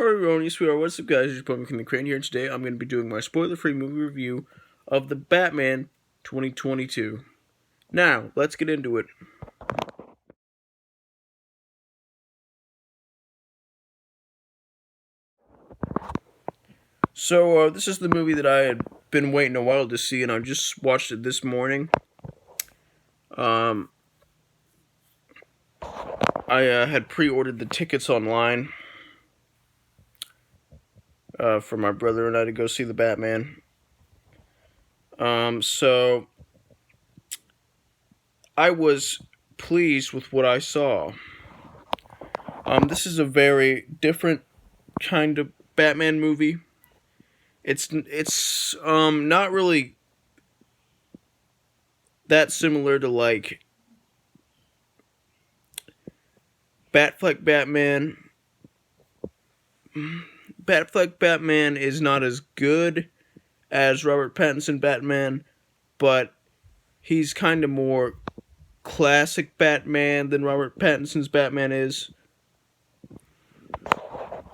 Erroneous, we are. What's up, guys? It's McKinley Crain here, and today I'm going to be doing my spoiler-free movie review of The Batman 2022. Now, let's get into it. So, this is the movie that I had been waiting a while to see, and I just watched it this morning. I had pre-ordered the tickets online for my brother and I to go see The Batman. So I was pleased with what I saw. This is a very different kind of Batman movie. It's not really that similar to like Batfleck Batman. Batfleck Batman is not as good as Robert Pattinson Batman, but he's kind of more classic Batman than Robert Pattinson's Batman is.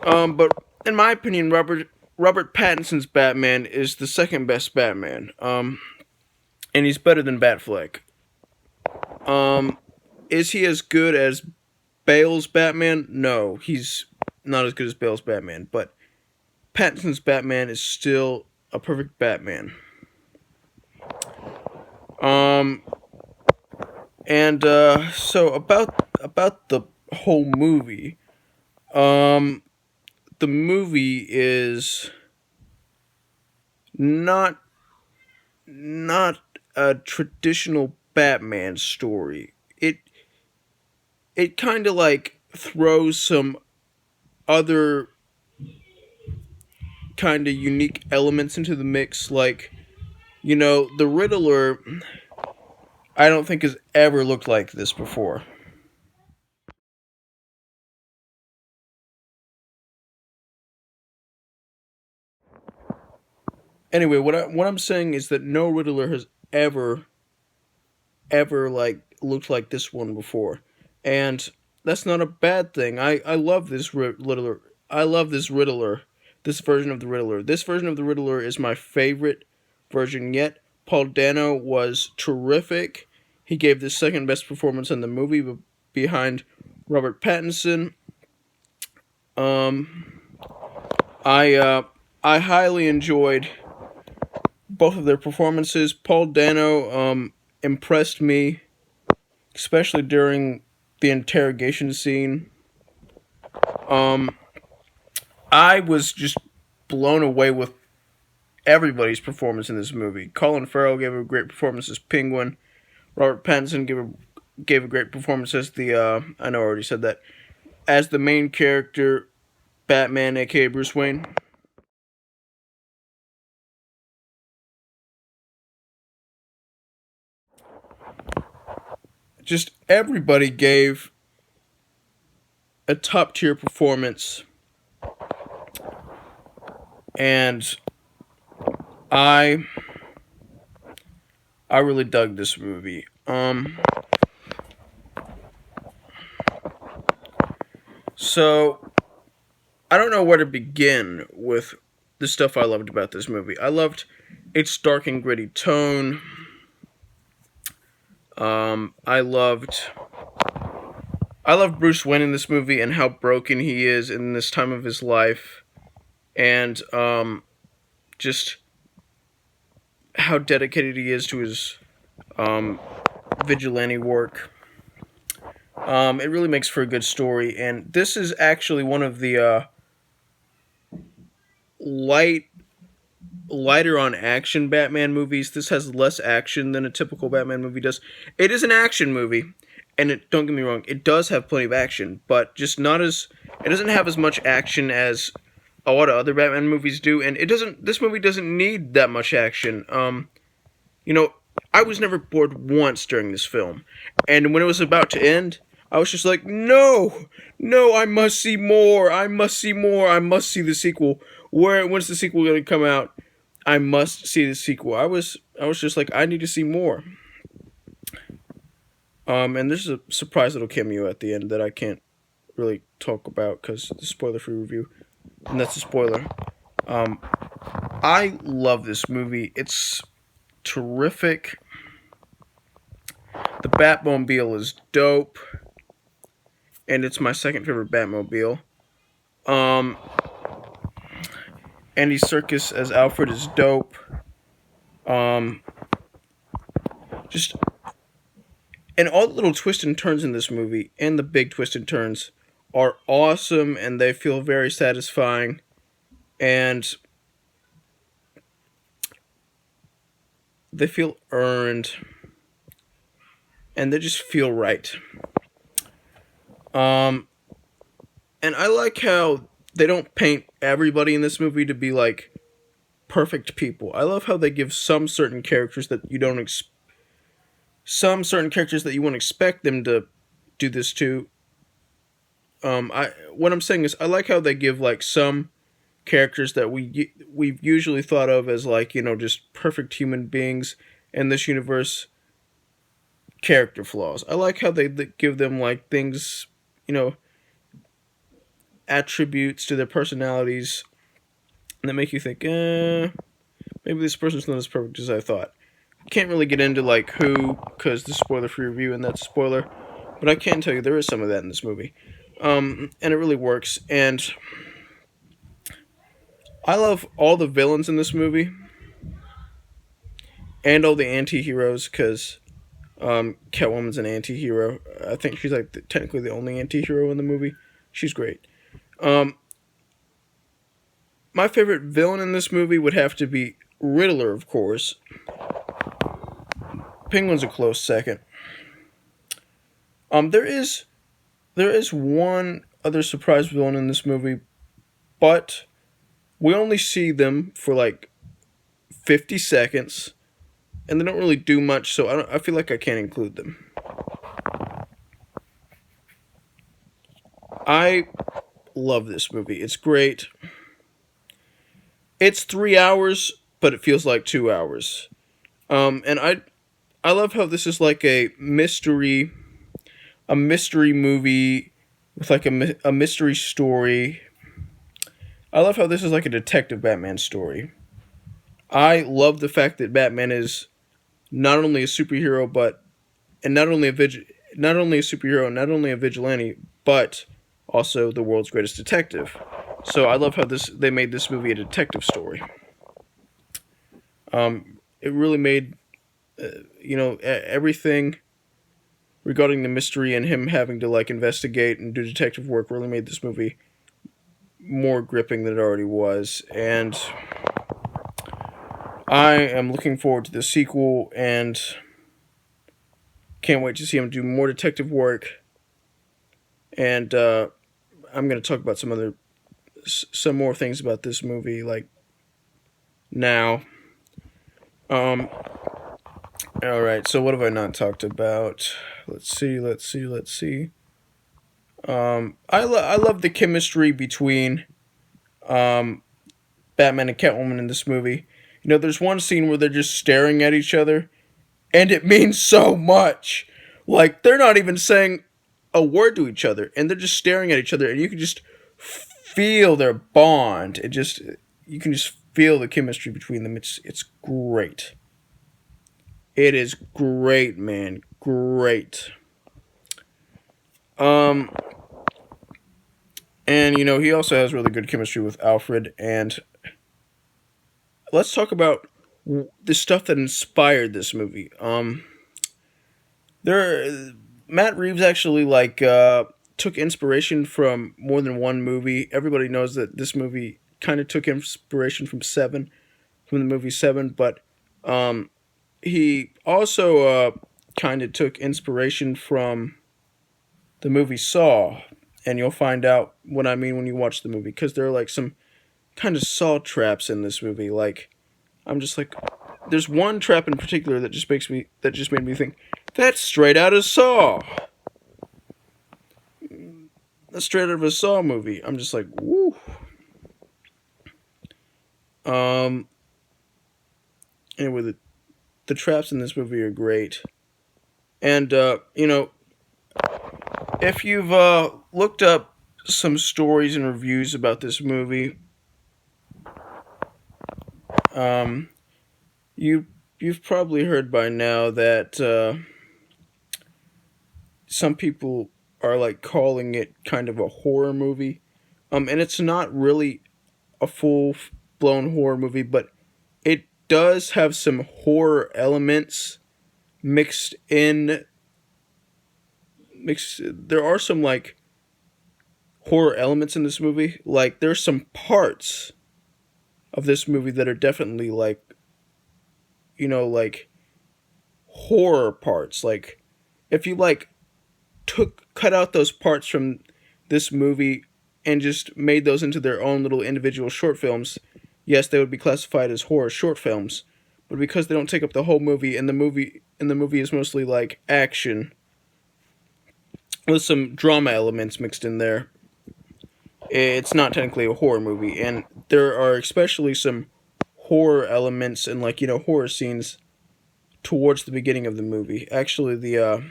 But in my opinion, Robert Pattinson's Batman is the second best Batman. And he's better than Batfleck. Is he as good as Bale's Batman? No, he's not as good as Bale's Batman, but Pattinson's Batman is still a perfect Batman. So about the whole movie, the movie is not a traditional Batman story. It kind of like throws some other kind of unique elements into the mix, like, you know, the Riddler, I don't think has ever looked like this before. Anyway, what I'm saying is that no Riddler has ever like looked like this one before, and that's not a bad thing. I love this Riddler. I love this Riddler. This version of the Riddler. This version of the Riddler is my favorite version yet. Paul Dano was terrific. He gave the second best performance in the movie, behind Robert Pattinson. I highly enjoyed both of their performances. Paul Dano impressed me, especially during the interrogation scene. I was just blown away with everybody's performance in this movie. Colin Farrell gave a great performance as Penguin. Robert Pattinson gave a great performance as the I know I already said that, as the main character, Batman, aka Bruce Wayne. Just everybody gave a top tier performance, and I really dug this movie. So I don't know where to begin with the stuff I loved about this movie. I loved its dark and gritty tone. I loved Bruce Wayne in this movie and how broken he is in this time of his life, and just how dedicated he is to his vigilante work. It really makes for a good story, and this is actually one of the lighter on action Batman movies. This has less action than a typical Batman movie does. It is an action movie, and don't get me wrong, it does have plenty of action, but just not as, it doesn't have as much action as a lot of other Batman movies do, and this movie doesn't need that much action. You know, I was never bored once during this film, and when it was about to end, I was just like, no, I must see more, I must see the sequel. When's the sequel going to come out? I must see the sequel. I was just like, I need to see more. And there's a surprise little cameo at the end that I can't really talk about because it's a spoiler-free review. and that's a spoiler. Um, I love this movie. It's terrific. The Batmobile is dope, and it's my second favorite Batmobile. Um, Andy Serkis as Alfred is dope. Um, just and all the little twists and turns in this movie, and the big twists and turns, are awesome, and they feel very satisfying, and they feel earned, and they just feel right. Um, and I like how they don't paint everybody in this movie to be like perfect people. I love how they give some certain characters that you don't some certain characters that you wouldn't expect them to do this to. I what I'm saying is I like how they give like some characters that we've usually thought of as like, you know, just perfect human beings in this universe character flaws. I like how they give them like things, you know, attributes to their personalities that make you think, maybe this person's not as perfect as I thought. Can't really get into like who, because this is spoiler-free review and that's a spoiler, but I can tell you there is some of that in this movie, and it really works. And I love all the villains in this movie and all the anti-heroes, because Catwoman's an anti-hero. I think she's like technically the only anti-hero in the movie. She's great. My favorite villain in this movie would have to be Riddler, of course. Penguin's a close second. There is one other surprise villain in this movie, but we only see them for like 50 seconds, and they don't really do much, so I feel like I can't include them. I love this movie. It's great. It's 3 hours, but it feels like 2 hours. And I love how this is like a mystery movie with like a mystery story. I love how this is like a detective Batman story. I love the fact that Batman is not only a superhero, not only a superhero, not only a vigilante, but also the world's greatest detective. So I love how they made this movie a detective story. It really made everything regarding the mystery and him having to like investigate and do detective work really made this movie more gripping than it already was. And I am looking forward to the sequel and can't wait to see him do more detective work. And I'm going to talk about some more things about this movie like now. All right, so what have I not talked about? Let's see. I love the chemistry between Batman and Catwoman in this movie. You know, there's one scene where they're just staring at each other, and it means so much. Like, they're not even saying a word to each other, and they're just staring at each other, and you can just feel their bond. You can just feel the chemistry between them. It's great. It is great, man. Great. And he also has really good chemistry with Alfred. And let's talk about the stuff that inspired this movie. Matt Reeves actually took inspiration from more than one movie. Everybody knows that this movie kind of took inspiration from the movie Seven, but he also kind of took inspiration from the movie Saw, and you'll find out what I mean when you watch the movie, because there are like some kind of Saw traps in this movie. Like, I'm just like, there's one trap in particular that just made me think, that's straight out of Saw. That's straight out of a Saw movie. I'm just like, woo. Anyway, the traps in this movie are great. And, if you've looked up some stories and reviews about this movie. Um, you you've probably heard by now that some people are like calling it kind of a horror movie. And it's not really a full blown horror movie, but it does have some horror elements mixed in. There are some like horror elements in this movie. Like there's some parts of this movie that are definitely like, like horror parts. Like if you like cut out those parts from this movie and just made those into their own little individual short films, yes, they would be classified as horror short films. But because they don't take up the whole movie, and the movie is mostly like action with some drama elements mixed in there, it's not technically a horror movie. And there are especially some horror elements and like horror scenes towards the beginning of the movie. Actually, the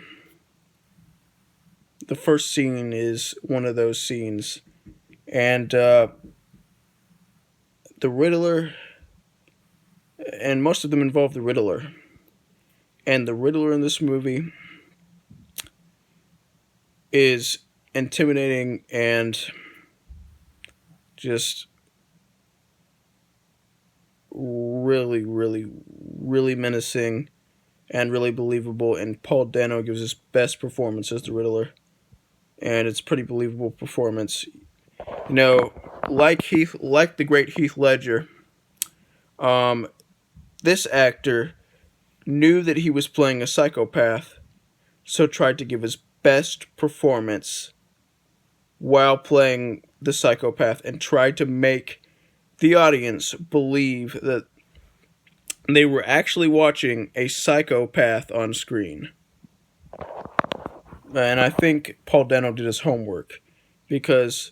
first scene is one of those scenes, and the Riddler, and most of them involve the Riddler. And the Riddler in this movie is intimidating and just really, really, really menacing and really believable. And Paul Dano gives his best performance as the Riddler. And it's a pretty believable performance. Like the great Heath Ledger, this actor knew that he was playing a psychopath, so tried to give his best performance while playing the psychopath and tried to make the audience believe that they were actually watching a psychopath on screen. And I think Paul Dano did his homework, because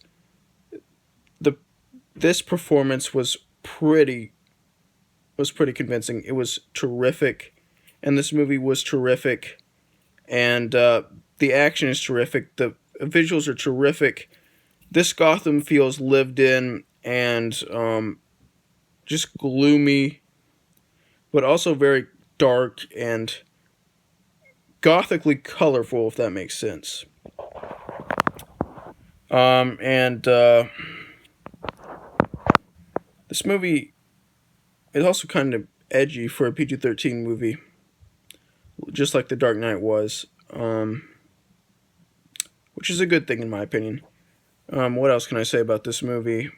this performance was pretty convincing. It was terrific, and this movie was terrific, and the action is terrific. The visuals are terrific. This Gotham feels lived in and just gloomy, but also very dark and gothically colorful, if that makes sense. This movie is also kind of edgy for a PG-13 movie, just like The Dark Knight was, which is a good thing in my opinion. What else can I say about this movie?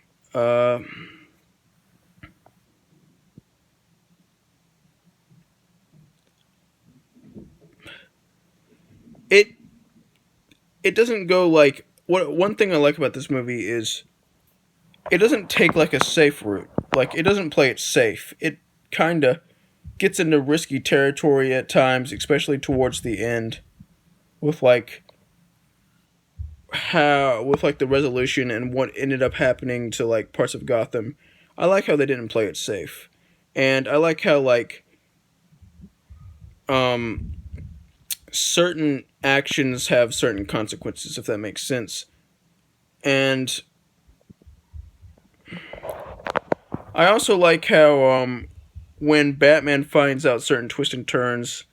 It doesn't go like... One thing I like about this movie is it doesn't take like a safe route. Like, it doesn't play it safe. It kind of gets into risky territory at times, especially towards the end, with like the resolution and what ended up happening to like parts of Gotham. I like how they didn't play it safe, and I like how like certain actions have certain consequences, if that makes sense. And I also like how when Batman finds out certain twists and turns,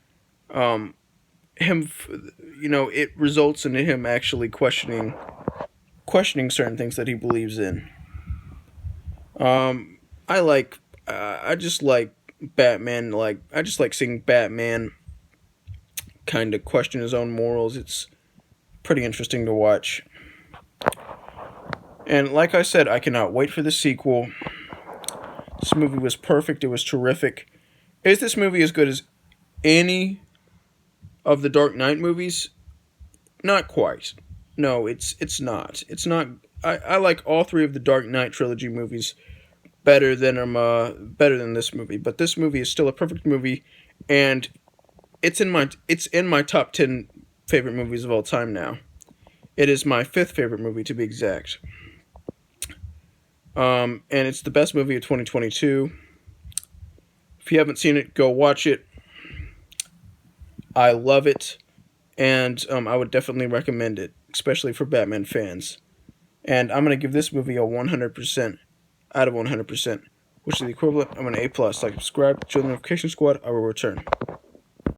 it results in him actually questioning certain things that he believes in. I just like Batman. I just like seeing Batman kind of question his own morals. It's pretty interesting to watch. And like I said, I cannot wait for the sequel. This movie was perfect. It was terrific. Is this movie as good as any of the Dark Knight movies? Not quite. No, it's not. It's not. I like all three of the Dark Knight trilogy movies better than this movie. But this movie is still a perfect movie, and it's in my top 10 favorite movies of all time now. It is my 5th favorite movie, to be exact. And it's the best movie of 2022. If you haven't seen it, go watch it. I love it, and I would definitely recommend it, especially for Batman fans. And I'm going to give this movie a 100% out of 100%, which is the equivalent of an A+. Like, subscribe, join the notification squad. I will return.